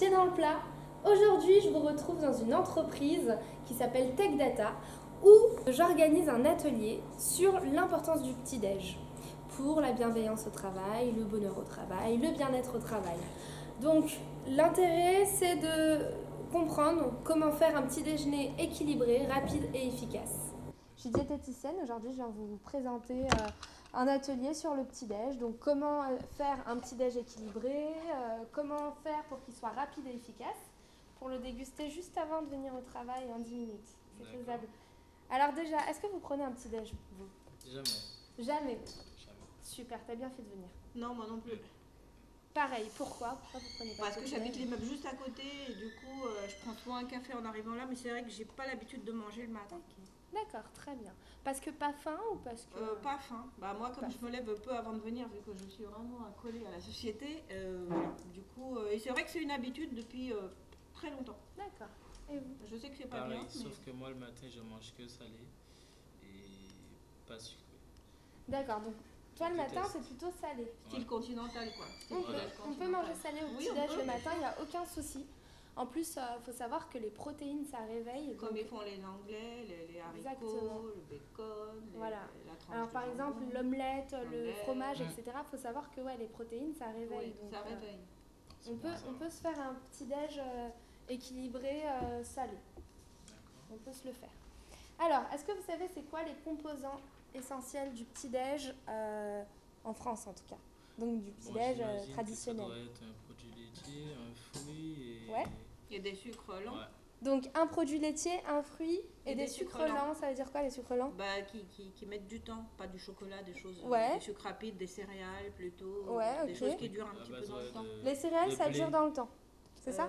pieds dans le plat. Aujourd'hui, je vous retrouve dans une entreprise qui s'appelle Tech Data où j'organise un atelier sur l'importance du petit-déj pour la bienveillance au travail, le bonheur au travail, le bien-être au travail. Donc, l'intérêt, c'est de comprendre comment faire un petit déjeuner équilibré, rapide et efficace. Je suis diététicienne, aujourd'hui je viens vous présenter un atelier sur le petit-déj. Donc comment faire un petit-déj équilibré, comment faire pour qu'il soit rapide et efficace, pour le déguster juste avant de venir au travail en 10 minutes. C'est faisable. Alors déjà, est-ce que vous prenez un petit-déj, vous? Jamais. Jamais. Jamais. Super, t'as bien fait de venir. Non, moi non plus. Pareil, pourquoi vous prenez pas Parce que de j'habite petit-déj? l'immeuble juste à côté et du coup je prends souvent un café en arrivant là, mais c'est vrai que j'ai pas l'habitude de manger le matin. Ok. D'accord, très bien. Parce que pas faim ou parce que... Pas faim. Bah moi comme Pas je me lève peu avant de venir vu que je suis vraiment accolée à la société, voilà. Du coup et c'est vrai que c'est une habitude depuis très longtemps. D'accord. Et vous? Je sais que c'est pas Pareil, bien. sauf que moi le matin je mange que salé et pas sucré. D'accord, donc toi le Je matin déteste. c'est plutôt salé. Style continental quoi. Style On petit-déj peut continental. manger salé au Oui, on petit-déj peut, le bien matin, sûr. il n'y a aucun souci. En plus, il faut savoir que les protéines, ça réveille. Comme donc- ils font les anglais, les haricots, Exactement. le bacon, Voilà. la tranche Alors de par exemple, jambon. l'omelette, le L'omelette. fromage, Mm. etc. Il faut savoir que ouais, les protéines, ça réveille. Oui, donc, ça réveille. on peut se faire un petit-déj équilibré salé. D'accord. On peut se le faire. Alors, est-ce que vous savez c'est quoi les composants essentiels du petit-déj en France en tout cas? Donc du Bon, petit-déj j'imagine que traditionnel. ça doit être un produit laitier, un fruit et... Ouais. Il y a des sucres lents. Ouais. Donc un produit laitier, un fruit et Et des des sucres sucres lents. lents. Ça veut dire quoi les sucres lents? Bah, qui mettent du temps, pas du chocolat, des choses, Ouais. des sucres rapides, des céréales plutôt, Ouais, des ok. choses qui durent un À petit base, peu dans le ouais, temps. Les céréales, de ça blé. dure dans le temps. C'est ça?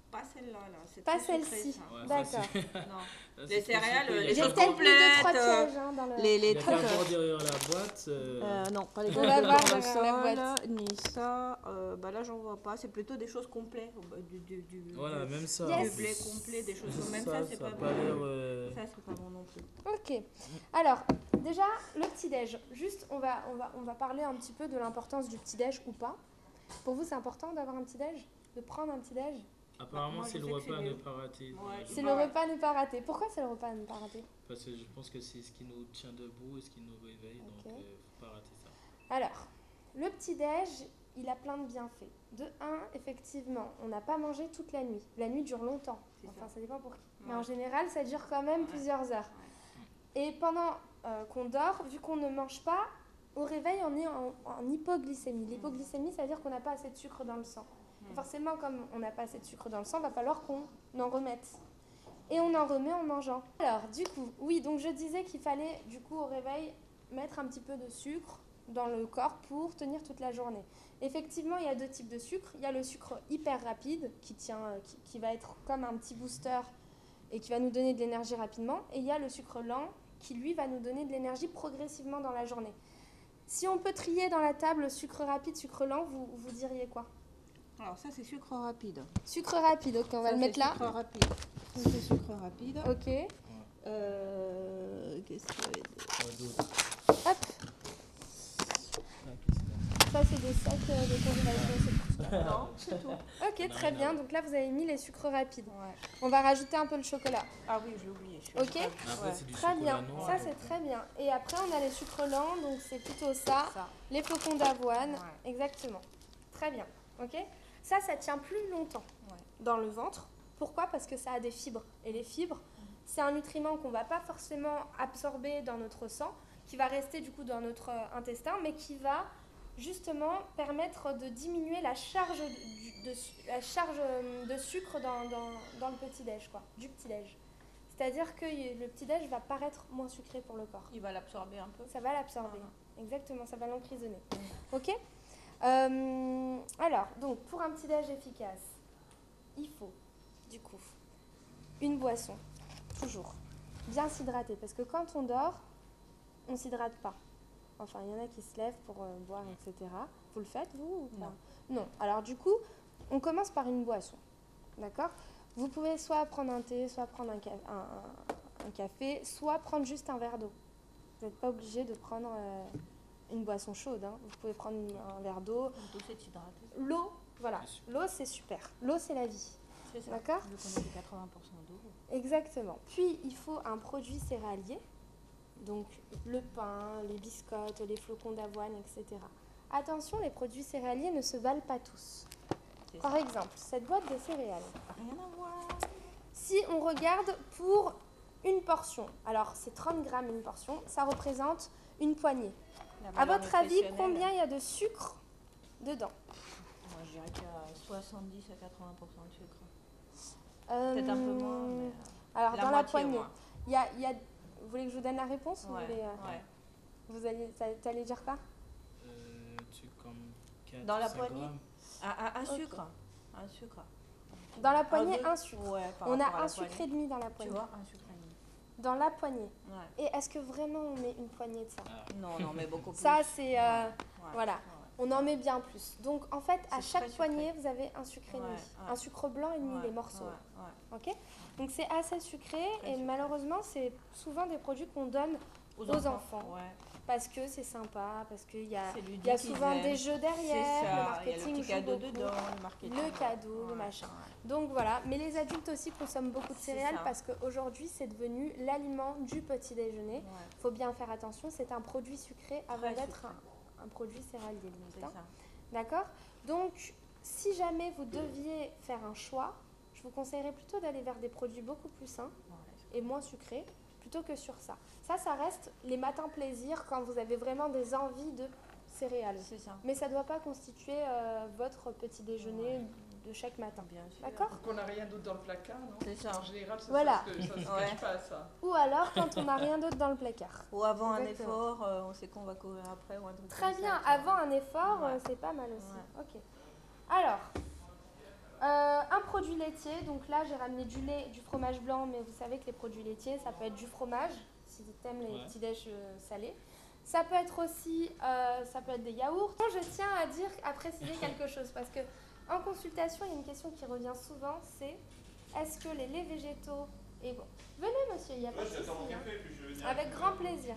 Pas celle-là, là. C'est Pas très sucré, celle-ci. ça. Ouais, D'accord. ça, c'est- Non. ça, Les c'est trop céréales, sucré, les il y a J'ai choses pas- peut-être mis 2-3 complètes, pièges dans le... les Il y a trucs. pas bord derrière la boîte. Non, pas les On trucs va de voir tournesol, derrière la boîte. ni ça. Bah là, j'en vois pas. C'est plutôt des choses complètes. Voilà, même ça. Yes. Du blé complet, des choses comme même ça, ça, c'est ça a pas pas bon. l'air... Ça, c'est pas bon non plus. Ok. Alors, déjà, le petit-déj. Juste, on va parler un petit peu de l'importance du petit-déj ou pas. Pour vous, c'est important d'avoir un petit-déj? De prendre un petit-déj? Apparemment, Moi, je c'est le sais que repas à c'est ne mieux. pas rater. Ouais, C'est bah le ouais. repas à ne pas rater. Pourquoi c'est le repas à ne pas rater? Parce que je pense que c'est ce qui nous tient debout et ce qui nous réveille, Ok. donc faut pas rater ça. Alors, le petit-déj, il a plein de bienfaits. De un, effectivement, on n'a pas mangé toute la nuit. La nuit dure longtemps. C'est Enfin, ça. ça dépend pour qui. Mais Ouais. en général, ça dure quand même Ouais. plusieurs heures. Et pendant qu'on dort, vu qu'on ne mange pas, au réveil, on est en hypoglycémie. L'hypoglycémie, ça veut dire qu'on n'a pas assez de sucre dans le sang. Et forcément, comme on n'a pas assez de sucre dans le sang, il va falloir qu'on en remette. Et on en remet en mangeant. Alors, du coup, oui, donc je disais qu'il fallait, du coup, au réveil, mettre un petit peu de sucre dans le corps pour tenir toute la journée. Effectivement, il y a deux types de sucre. Il y a le sucre hyper rapide, qui va être comme un petit booster et qui va nous donner de l'énergie rapidement. Et il y a le sucre lent, qui lui va nous donner de l'énergie progressivement dans la journée. Si on peut trier dans la table sucre rapide, sucre lent, vous diriez quoi? Alors ça, c'est sucre rapide. Sucre rapide, ok, on va Ça, le c'est mettre là. Sucre rapide. Ça, c'est sucre rapide. Ok, Qu'est-ce qu'il y avait d'autre? Quoi d'autre? hop, Ah, qu'est-ce que ça c'est des sacs de congélation, c'est pour ça. Non, c'est tout. Ok, très bien, donc là vous avez mis les sucres rapides. Ouais. On va rajouter un peu le chocolat. Ah oui, j'ai oublié. Ok. c'est Après, c'est du Très chocolat bien, noir. ça c'est très bien. Et après on a les sucres lents, donc c'est plutôt ça. Ça. Les flocons d'avoine, Ouais. exactement. Très bien, ok. Ça tient plus longtemps Ouais. dans le ventre. Pourquoi? Parce que ça a des fibres. Et les fibres, c'est un nutriment qu'on ne va pas forcément absorber dans notre sang, qui va rester du coup dans notre intestin, mais qui va justement permettre de diminuer la charge de sucre dans le petit-déj, quoi, du petit-déj. C'est-à-dire que le petit-déj va paraître moins sucré pour le corps. Il va l'absorber un peu. Ça va l'absorber. Ah. Exactement, ça va l'emprisonner. Ok. Alors, donc, pour un petit-déj efficace, il faut, du coup, une boisson, toujours. Bien s'hydrater, parce que quand on dort, on ne s'hydrate pas. Enfin, il y en a qui se lèvent pour boire, etc. Vous le faites, vous, ou pas? Non. Alors, du coup, on commence par une boisson. D'accord? Vous pouvez soit prendre un thé, soit prendre un café, soit prendre juste un verre d'eau. Vous n'êtes pas obligé de prendre une boisson chaude. Hein. Vous pouvez prendre un verre d'eau. On peut s'hydrater. L'eau, Voilà, l'eau c'est super. L'eau c'est la vie. C'est ça. D'accord ? Vu qu'on est 80% d'eau. Exactement. Puis il faut un produit céréalier, donc le pain, les biscottes, les flocons d'avoine, etc. Attention, les produits céréaliers ne se valent pas tous. C'est Par ça. exemple, cette boîte de céréales. Rien à voir. Si on regarde pour une portion, alors c'est 30 grammes une portion, ça représente une poignée. La À valeur votre avis, nutritionnelle, combien il y a de sucre dedans ? moi, je dirais qu'il y a 70 à 80% de sucre. Peut-être un peu moins, mais Alors, la dans la moitié au poignée, moins. il y a... Vous voulez que je vous donne la réponse ou vous Ouais, voulez, ouais. vous allez, t'allais dire quoi ? Tu comme 4 Dans la 5 poignée grammes. Un Ok. sucre. Un sucre. Dans la poignée, deux. un sucre. Ouais, par On rapport à a la un sucre poignée. et demi dans la Tu poignée. vois, un sucre et demi. Dans la poignée. Ouais. Et est-ce que vraiment on met une poignée de ça ? Ah, Non, non, mais beaucoup plus. Ça, c'est... Ouais, voilà. ouais. On en met bien plus. Donc, en fait, à C'est chaque très sucré. poignée, vous avez un sucre et demi. Ouais, ouais. Un sucre blanc et demi, Ouais, les morceaux. ouais, ouais. Ok ? Donc, c'est assez sucré. Très Et sucré. malheureusement, c'est souvent des produits qu'on donne aux enfants. Ouais. Parce que c'est sympa, parce qu'il y a, C'est ludique, il y a ils souvent aiment. des jeux C'est derrière, le ça, il y a le marketing petit joue cadeau beaucoup. dedans, le marketing. Le cadeau, le Ouais, machin. ouais. Donc voilà, mais les adultes aussi consomment beaucoup de C'est céréales ça. parce qu'aujourd'hui c'est devenu l'aliment du petit déjeuner. Ouais, Il faut bien faire attention, c'est un produit sucré avant Très d'être sucré. un produit céréalier limite, c'est hein. ça. D'accord ? Donc si jamais vous deviez faire un choix, je vous conseillerais plutôt d'aller vers des produits beaucoup plus sains Ouais. et moins sucrés plutôt que sur ça. Ça reste les matins plaisir quand vous avez vraiment des envies de céréales. C'est ça. Mais ça ne doit pas constituer votre petit déjeuner de chaque matin. Bien sûr. D'accord ? Donc on n'a rien d'autre dans le placard, non ? C'est ça. En général, ça, Voilà. ça se Ouais. cache pas, ça. Ou alors quand on n'a rien d'autre dans le placard. Ou avant un Exactement. effort, on sait qu'on va courir après ou un truc Très comme bien, ça, tu vois. avant un effort, Ouais. c'est pas mal aussi. Ouais. Ok. Alors, un produit laitier. Donc là, j'ai ramené du lait, du fromage blanc, mais vous savez que les produits laitiers, ça peut être du fromage, si tu aimes les Ouais. petits déj salés. Ça peut être aussi, ça peut être des yaourts. Je tiens à préciser quelque chose parce que en consultation, il y a une question qui revient souvent, c'est est-ce que les laits végétaux et bon, venez monsieur, il y a pas de souci, hein. Avec grand plaisir.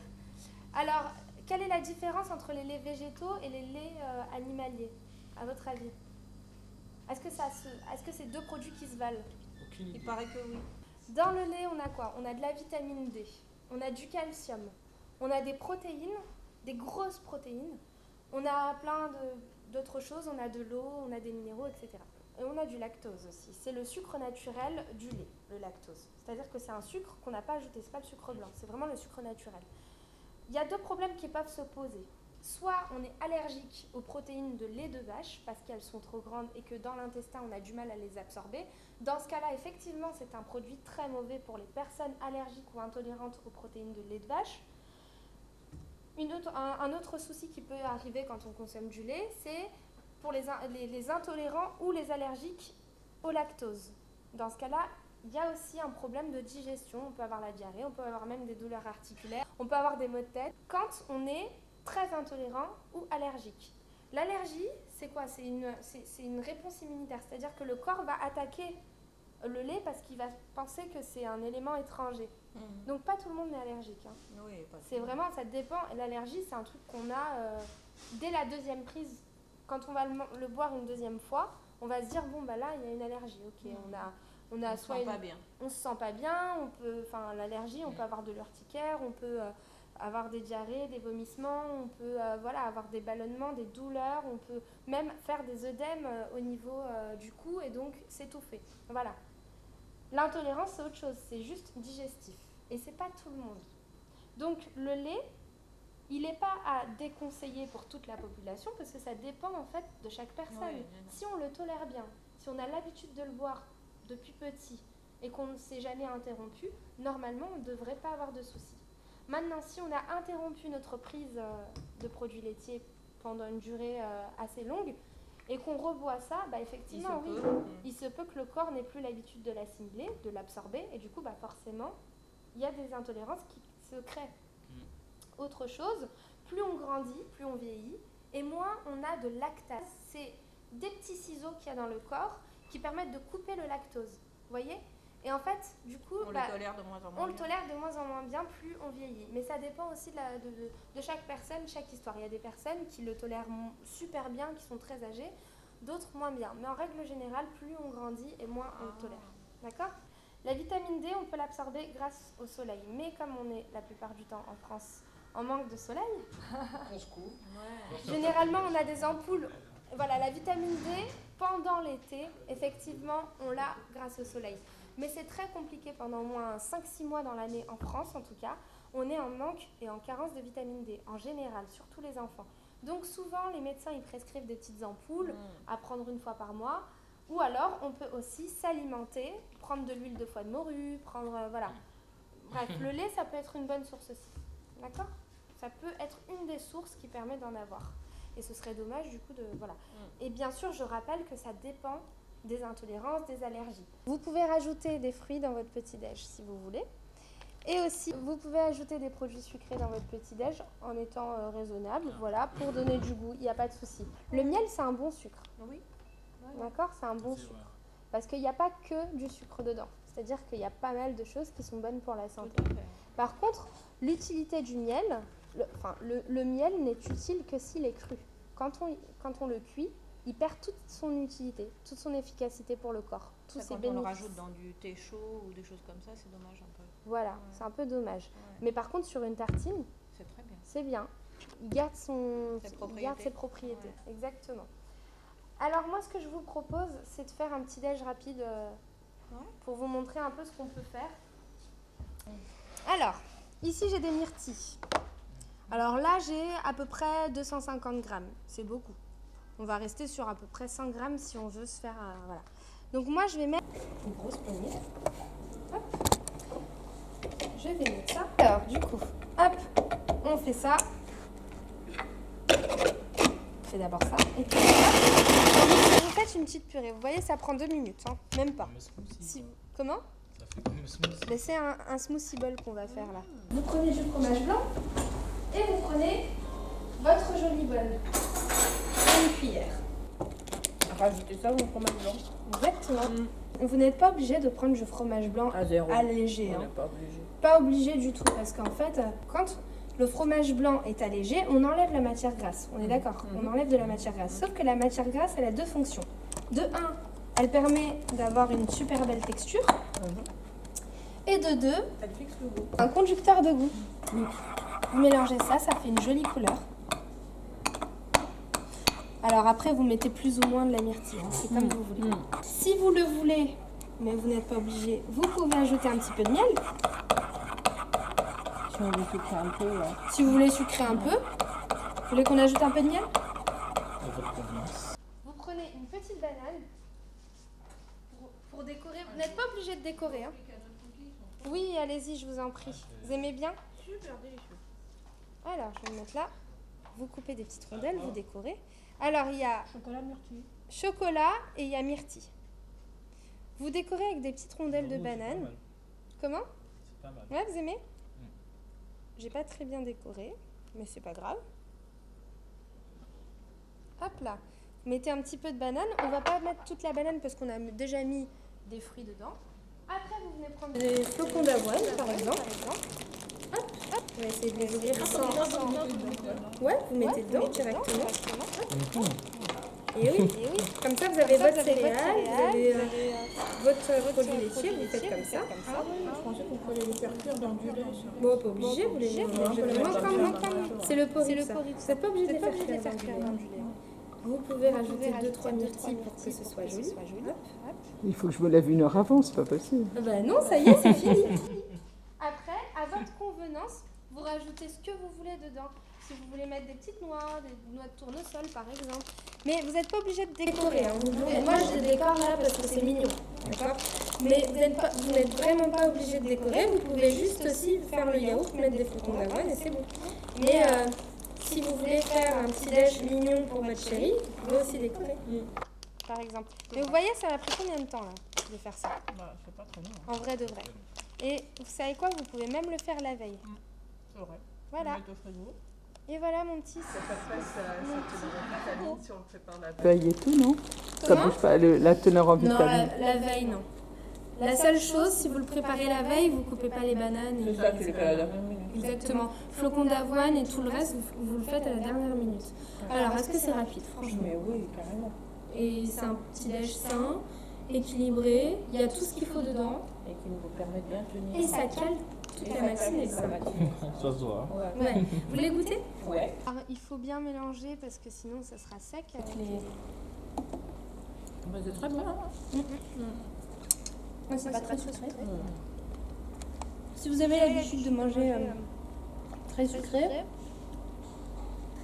Alors, quelle est la différence entre les laits végétaux et les laits animaliers, à votre avis ? Est-ce que c'est deux produits qui se valent ? Aucune idée. Il paraît que oui. Dans le lait, on a quoi ? On a de la vitamine D, on a du calcium, on a des protéines, des grosses protéines, on a plein d'autres choses, on a de l'eau, on a des minéraux, etc. Et on a du lactose aussi. C'est le sucre naturel du lait, le lactose. C'est-à-dire que c'est un sucre qu'on n'a pas ajouté, c'est pas le sucre blanc, c'est vraiment le sucre naturel. Il y a deux problèmes qui peuvent se poser. Soit on est allergique aux protéines de lait de vache parce qu'elles sont trop grandes et que dans l'intestin on a du mal à les absorber. Dans ce cas-là, effectivement, c'est un produit très mauvais pour les personnes allergiques ou intolérantes aux protéines de lait de vache. Un autre souci qui peut arriver quand on consomme du lait, c'est pour les intolérants ou les allergiques au lactose. Dans ce cas-là, il y a aussi un problème de digestion. On peut avoir la diarrhée, on peut avoir même des douleurs articulaires, on peut avoir des maux de tête quand on est très intolérant ou allergique. L'allergie, c'est quoi ? C'est une réponse immunitaire, c'est-à-dire que le corps va attaquer le lait parce qu'il va penser que c'est un élément étranger. Donc pas tout le monde est allergique, hein. Oui, pas C'est vraiment, ça dépend. L'allergie, c'est un truc qu'on a dès la deuxième prise. Quand on va le boire une deuxième fois, on va se dire bon bah là il y a une allergie. Ok, on a on se soit sent une- pas bien. on se sent pas bien, l'allergie, on peut avoir de l'urticaire, on peut avoir des diarrhées, des vomissements, on peut avoir des ballonnements, des douleurs, on peut même faire des œdèmes au niveau du cou et donc s'étouffer. Voilà. L'intolérance, c'est autre chose, c'est juste digestif. Et c'est pas tout le monde. Donc le lait, il n'est pas à déconseiller pour toute la population parce que ça dépend en fait de chaque personne. Oui, Si on le tolère bien, si on a l'habitude de le boire depuis petit et qu'on ne s'est jamais interrompu, normalement on ne devrait pas avoir de soucis. Maintenant, si on a interrompu notre prise de produits laitiers pendant une durée assez longue et qu'on reboit ça, bah effectivement, oui, il se peut que le corps n'ait plus l'habitude de l'assimiler, de l'absorber, et du coup, bah forcément, il y a des intolérances qui se créent. Autre chose, plus on grandit, plus on vieillit, et moins on a de lactase. C'est des petits ciseaux qu'il y a dans le corps qui permettent de couper le lactose. Vous voyez ? Et en fait, du coup, On le tolère de moins en moins. on le tolère de moins en moins bien plus on vieillit. Mais ça dépend aussi de chaque personne, chaque histoire. Il y a des personnes qui le tolèrent super bien, qui sont très âgées. d'autres moins bien. Mais en règle générale, plus on grandit et moins on le tolère. D'accord ? La vitamine D, on peut l'absorber grâce au soleil. Mais comme on est la plupart du temps en France en manque de soleil, On se couvre. généralement on a des ampoules. Voilà, la vitamine D, pendant l'été, effectivement, on l'a grâce au soleil. Mais c'est très compliqué pendant au moins 5-6 mois dans l'année, en France en tout cas. On est en manque et en carence de vitamine D, en général, surtout les enfants. Donc souvent, les médecins, ils prescrivent des petites ampoules à prendre une fois par mois. Ou alors, on peut aussi s'alimenter, prendre de l'huile de foie de morue, prendre, voilà. Bref, le lait, ça peut être une bonne source aussi. D'accord ? Ça peut être une des sources qui permet d'en avoir. Et ce serait dommage, du coup, de... Voilà. Et bien sûr, je rappelle que ça dépend des intolérances, des allergies. Vous pouvez rajouter des fruits dans votre petit-déj, si vous voulez. Et aussi, vous pouvez ajouter des produits sucrés dans votre petit-déj en étant raisonnable, voilà, pour donner du goût, il n'y a pas de souci. Le miel, c'est un bon sucre. Oui. D'accord ? C'est un bon C'est sucre. vrai. Parce qu'il n'y a pas que du sucre dedans. C'est-à-dire qu'il y a pas mal de choses qui sont bonnes pour la santé. Tout à fait. Par contre, l'utilité du miel, le miel n'est utile que s'il est cru. Quand on le cuit, il perd toute son utilité, toute son efficacité pour le corps. Tous Ça, ses quand on le bénéfices. rajoute dans du thé chaud ou des choses comme ça, c'est dommage un peu. Voilà, Ouais. c'est un peu dommage. Ouais. Mais par contre, sur une tartine, C'est très bien. c'est bien. Il garde ses propriétés. Ouais. Exactement. Alors moi, ce que je vous propose, c'est de faire un petit déj rapide pour vous montrer un peu ce qu'on peut faire. Alors, ici, j'ai des myrtilles. Alors là, j'ai à peu près 250 grammes. C'est beaucoup. On va rester sur à peu près 100 grammes si on veut se faire... voilà. Donc moi, je vais mettre une grosse poignée. Hop. Je vais mettre ça. Alors, du coup, hop, on fait ça. On fait d'abord ça. Et puis ça. Vous faites une petite purée. Vous voyez, ça prend 2 minutes, hein. Même pas. Comme un smoothie, Si... quoi. Comment ? Ça fait comme un smoothie. Mais c'est un smoothie bowl qu'on va faire là. Vous prenez du fromage blanc et vous prenez votre joli bol. Et une cuillère. Rajoutez ça au fromage blanc. Exactement. Vous n'êtes pas obligé de prendre du fromage blanc À zéro. allégé. On Hein. n'est pas obligé. Pas obligé du tout parce qu'en fait, quand le fromage blanc est allégé, on enlève la matière grasse. On est d'accord ? On enlève de la matière grasse. Sauf que la matière grasse, elle a deux fonctions. De 1, elle permet d'avoir une super belle texture. Et de 2, Elle fixe le goût. un conducteur de goût. Vous mélangez ça, ça fait une jolie couleur. Alors après, vous mettez plus ou moins de la myrtille, hein, c'est comme vous voulez. Si vous le voulez, mais vous n'êtes pas obligé, vous pouvez ajouter un petit peu de miel. Si on veut sucrer un peu, ouais. Si vous voulez sucrer un peu, vous voulez qu'on ajoute un peu de miel ? À votre convenance. Vous prenez une petite banane pour décorer. Vous n'êtes pas obligé de décorer. Hein. Oui, allez-y, je vous en prie. Vous aimez bien ? Super délicieux. Alors, je vais le mettre là. Vous coupez des petites rondelles, vous décorez. Alors, il y a Chocolat myrtille. chocolat et il y a myrtille. Vous décorez avec des petites rondelles de Bravo, c'est pas banane. mal. Comment ? C'est pas mal. Ouais, vous aimez ? J'ai pas très bien décoré, mais c'est pas grave. Hop là. Vous mettez un petit peu de banane. On va pas mettre toute la banane parce qu'on a déjà mis des fruits dedans. Après, vous venez prendre des flocons d'avoine, par exemple. Hop, hop. On va essayer de les ouvrir sans... Ouais, vous mettez dedans directement. Et oui, comme ça, vous avez votre céréale, vous avez votre produit laitier, vous faites comme ça. Je pensais qu'on pouvait les faire cuire dans du lait. Bon, pas obligé, vous les c'est le porridge, ça. Vous n'êtes pas obligé de les faire cuire dans du lait. Vous pouvez rajouter 2-3 myrtilles pour que ce soit joli. Hop. Il faut que je me lève 1 heure avant, c'est pas possible. Ben non, ça y est, c'est fini. Après, à votre convenance, vous rajoutez ce que vous voulez dedans. Si vous voulez mettre des petites noix, des noix de tournesol par exemple. Mais vous n'êtes pas obligé de décorer. Hein. Moi, je décore là parce que c'est mignon. D'accord ? Mais vous n'êtes vraiment pas obligé de décorer. Vous pouvez juste aussi faire le yaourt, mettre des flocons d'avoine et c'est bon. Mais si vous voulez faire un petit déj mignon pour votre chérie, vous pouvez aussi décorer. Par exemple. Mais vous voyez, ça m'a pris combien de temps là de faire ça ? Bah, c'est pas très long. En vrai de vrai. Et vous savez quoi ? Vous pouvez même le faire la veille. C'est vrai. Voilà. Mettre au frigo. Et voilà mon petit. Après, ça te vitamine si on le prépare la Veille et tout, non? Ça Comment bouge pas, la teneur en Non, vitamines. la veille, non. La seule chose, si vous le préparez la veille, vous coupez pas les bananes. C'est ça, tu les fais à la dernière minute. Exactement. Flocons d'avoine et tout le reste, vous le faites à la dernière minute. Alors, est-ce que c'est rapide, franchement? Mais oui, carrément. Et c'est un petit-déj sain, équilibré, il y a tout ce qu'il faut dedans. Et qui nous permet de bien tenir. Et ça cale toute la matinée. Ça se voit. Ouais. Vous voulez goûter? Ouais. Alors, il faut bien mélanger parce que sinon ça sera sec. C'est très bon. C'est pas très sucré. Si vous avez l'habitude de manger très sucré,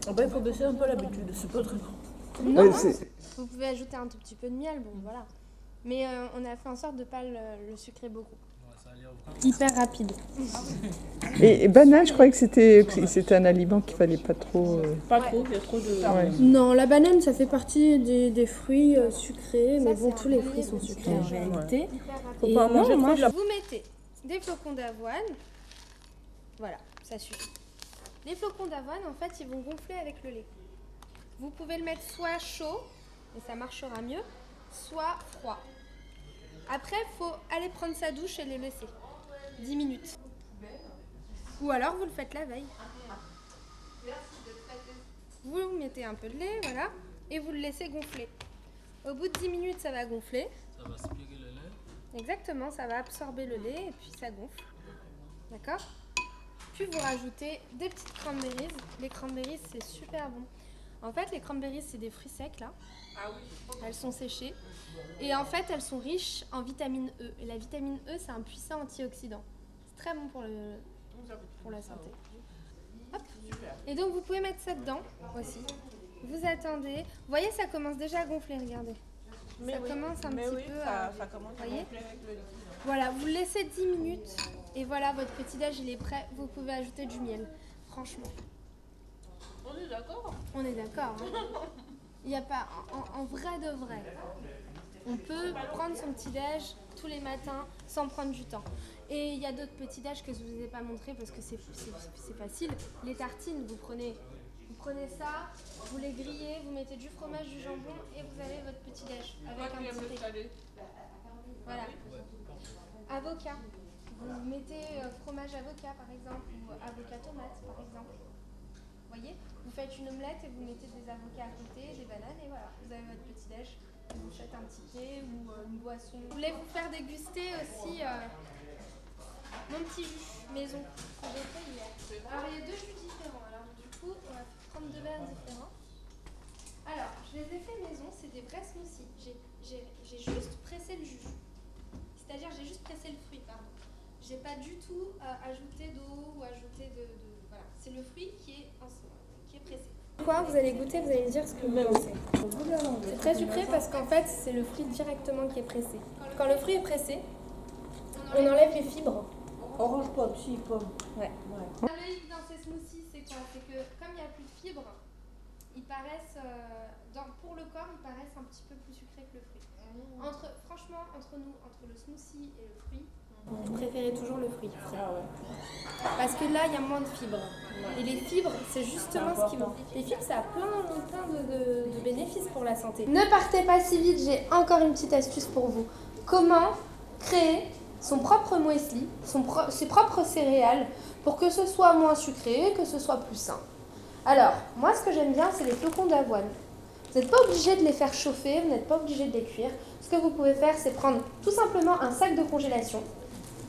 Il faut baisser un peu l'habitude, c'est pas très bon. non, vous pouvez ajouter un tout petit peu de miel, bon voilà. Mais on a fait en sorte de ne pas le sucrer beaucoup. Ouais, ça a l'air vraiment. Hyper rapide. Et banane, je croyais que c'était un aliment qu'il fallait pas trop. Pas trop, il y a trop de... Ouais. Non, la banane ça fait partie des fruits sucrés, mais bon, tous les fruits sont sucrés en réalité. Faut pas en manger trop de la... Vous mettez des flocons d'avoine, voilà, ça suffit. Les flocons d'avoine, en fait, ils vont gonfler avec le lait. Vous pouvez le mettre soit chaud, et ça marchera mieux, soit froid. Après, il faut aller prendre sa douche et les laisser 10 minutes. Ou alors, vous le faites la veille. Vous mettez un peu de lait, voilà, et vous le laissez gonfler. Au bout de 10 minutes, ça va gonfler. Ça va aspirer le lait. Exactement, ça va absorber le lait et puis ça gonfle. D'accord? Puis vous rajoutez des petites cranberries. Les cranberries, c'est super bon. En fait, les cranberries, c'est des fruits secs là. Ah oui. Elles sont séchées. Et en fait, elles sont riches en vitamine E. Et la vitamine E, c'est un puissant antioxydant. C'est très bon pour la santé. Hop. Et donc, vous pouvez mettre ça dedans aussi. Vous attendez. Vous voyez, ça commence déjà à gonfler, regardez. Ça commence un petit peu à... ça commence à voyez gonfler avec le liquide. Voilà, vous le laissez 10 minutes et voilà, votre petit-déj il est prêt. Vous pouvez ajouter du miel, franchement. On est d'accord. On est d'accord. Hein. Il n'y a pas, en vrai de vrai, on peut prendre son petit-déj tous les matins sans prendre du temps. Et il y a d'autres petits-déj que je ne vous ai pas montré parce que c'est facile. Les tartines, vous prenez ça, vous les grillez, vous mettez du fromage, du jambon et vous avez votre petit-déj avec un petit thé. Voilà. Avocat. Vous mettez fromage avocat par exemple ou avocat tomate par exemple. Vous voyez, vous faites une omelette et vous mettez des avocats à côté, des bananes et voilà, vous avez votre petit déj. Vous faites un petit thé ou une boisson. Je voulais vous faire déguster aussi mon petit jus maison que j'ai fait hier. Alors il y a 2 jus différents. Alors du coup, on va prendre 2 verres différents. Alors, je les ai fait maison, c'est des vrais smoothies. J'ai juste pressé le jus. C'est-à-dire, j'ai juste pressé le fruit, pardon. J'ai pas du tout ajouté d'eau ou ajouté de... Voilà, c'est le fruit qui est pressé. Quoi, vous allez goûter, vous allez me dire ce que vous pensez. C'est très sucré parce qu'en fait, c'est le fruit directement qui est pressé. Quand le fruit est pressé, on enlève les fibres. Orange pomme, si, pomme. Ouais. Le hic dans ces smoothies, c'est quoi? C'est que comme il n'y a plus de fibres, ils paraissent, pour le corps, ils paraissent un petit peu plus sucrés que le fruit. Franchement, entre nous, entre le smoothie et le fruit, vous préférez toujours le fruit. Parce que là, il y a moins de fibres. Et les fibres, c'est justement ce qui vont. Les fibres, ça a plein de bénéfices pour la santé. Ne partez pas si vite, j'ai encore une petite astuce pour vous. Comment créer son propre muesli, ses propres céréales, pour que ce soit moins sucré, que ce soit plus sain. Alors, moi, ce que j'aime bien, c'est les flocons d'avoine. Vous n'êtes pas obligé de les faire chauffer, vous n'êtes pas obligé de les cuire. Ce que vous pouvez faire, c'est prendre tout simplement un sac de congélation,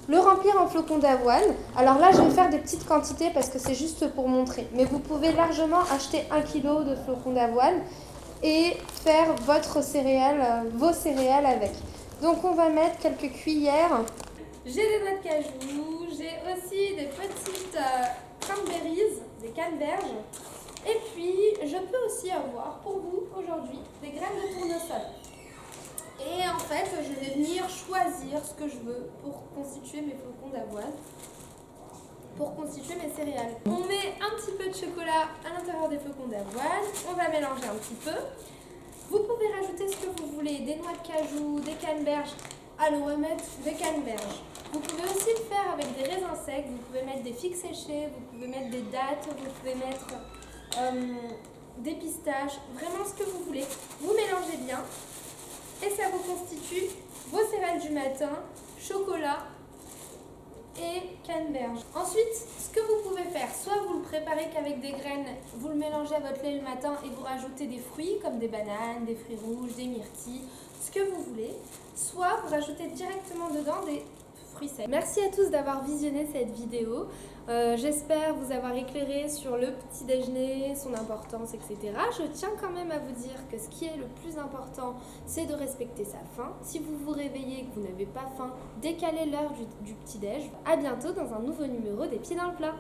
le remplir en flocons d'avoine. Alors là, je vais faire des petites quantités parce que c'est juste pour montrer. Mais vous pouvez largement acheter 1 kg de flocons d'avoine et faire vos céréales avec. Donc on va mettre quelques cuillères. J'ai des noix de cajou, j'ai aussi des petites cranberries, des canneberges. Et puis, je peux aussi avoir pour vous aujourd'hui des graines de tournesol. Et en fait, je vais venir choisir ce que je veux pour constituer mes flocons d'avoine, pour constituer mes céréales. On met un petit peu de chocolat à l'intérieur des flocons d'avoine, on va mélanger un petit peu. Vous pouvez rajouter ce que vous voulez, des noix de cajou, des canneberges. Allez, on va mettre des canneberges. Vous pouvez aussi le faire avec des raisins secs, vous pouvez mettre des figues séchées, vous pouvez mettre des dattes, vous pouvez mettre des pistaches, vraiment ce que vous voulez. Vous mélangez bien et ça vous constitue vos céréales du matin, chocolat et canneberge. berge. Ensuite, ce que vous pouvez faire, soit vous le préparez qu'avec des graines, vous le mélangez à votre lait le matin et vous rajoutez des fruits comme des bananes, des fruits rouges, des myrtilles, ce que vous voulez. Soit vous rajoutez directement dedans des fruits secs. Merci à tous d'avoir visionné cette vidéo. J'espère vous avoir éclairé sur le petit déjeuner, son importance, etc. Je tiens quand même à vous dire que ce qui est le plus important, c'est de respecter sa faim. Si vous vous réveillez et que vous n'avez pas faim, décalez l'heure du petit déj. À bientôt dans un nouveau numéro des Pieds dans le plat.